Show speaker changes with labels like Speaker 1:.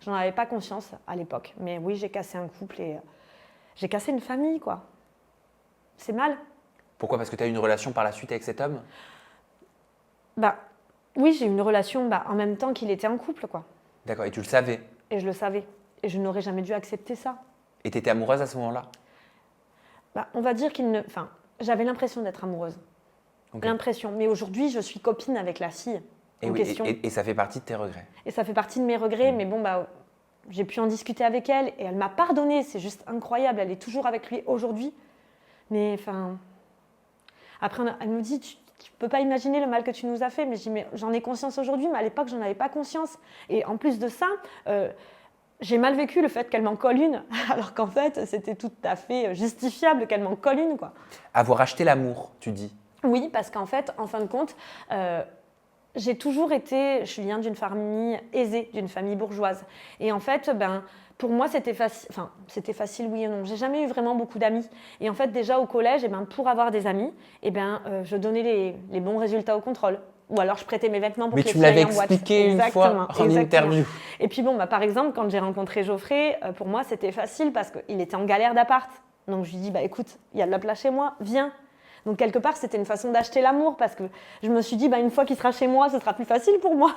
Speaker 1: J'en avais pas conscience à l'époque. Mais oui, j'ai cassé un couple et j'ai cassé une famille, quoi. C'est mal.
Speaker 2: Pourquoi? Parce que tu as eu une relation par la suite avec cet homme?
Speaker 1: Bah, oui, j'ai eu une relation en même temps qu'il était en couple, quoi.
Speaker 2: D'accord, et tu le savais?
Speaker 1: Et je le savais. Et je n'aurais jamais dû accepter ça.
Speaker 2: Et tu étais amoureuse à ce moment-là?
Speaker 1: On va dire qu'il ne... Enfin, j'avais l'impression d'être amoureuse.
Speaker 2: Ok.
Speaker 1: L'impression. Mais aujourd'hui, je suis copine avec la fille
Speaker 2: Et,
Speaker 1: en
Speaker 2: oui,
Speaker 1: question.
Speaker 2: et ça fait partie de tes regrets?
Speaker 1: Et ça fait partie de mes regrets. Mais bon, j'ai pu en discuter avec elle. Et elle m'a pardonné. C'est juste incroyable. Elle est toujours avec lui aujourd'hui. Mais enfin... Après, elle me dit, tu ne peux pas imaginer le mal que tu nous as fait. Mais je dis, mais j'en ai conscience aujourd'hui. Mais à l'époque, j'en avais pas conscience. Et en plus de ça... j'ai mal vécu le fait qu'elle m'en colle une, alors qu'en fait, c'était tout à fait justifiable qu'elle m'en colle une, quoi.
Speaker 2: Avoir acheté l'amour, tu dis?
Speaker 1: Oui, parce qu'en fait, en fin de compte, j'ai toujours été, je viens d'une famille aisée, d'une famille bourgeoise. Et en fait, pour moi, c'était facile, enfin, c'était facile, oui et non. J'ai jamais eu vraiment beaucoup d'amis. Et en fait, déjà au collège, pour avoir des amis, je donnais les bons résultats au contrôle. Ou alors je prêtais mes vêtements pour
Speaker 2: Mais
Speaker 1: que les
Speaker 2: tu
Speaker 1: filles
Speaker 2: me l'avais
Speaker 1: aillent en boîte.
Speaker 2: expliqué une fois en interview.
Speaker 1: Et puis par exemple, quand j'ai rencontré Geoffrey, pour moi, c'était facile parce qu'il était en galère d'appart. Donc je lui dis, écoute, il y a de la place chez moi, viens. Donc quelque part, c'était une façon d'acheter l'amour parce que je me suis dit, une fois qu'il sera chez moi, ce sera plus facile pour moi.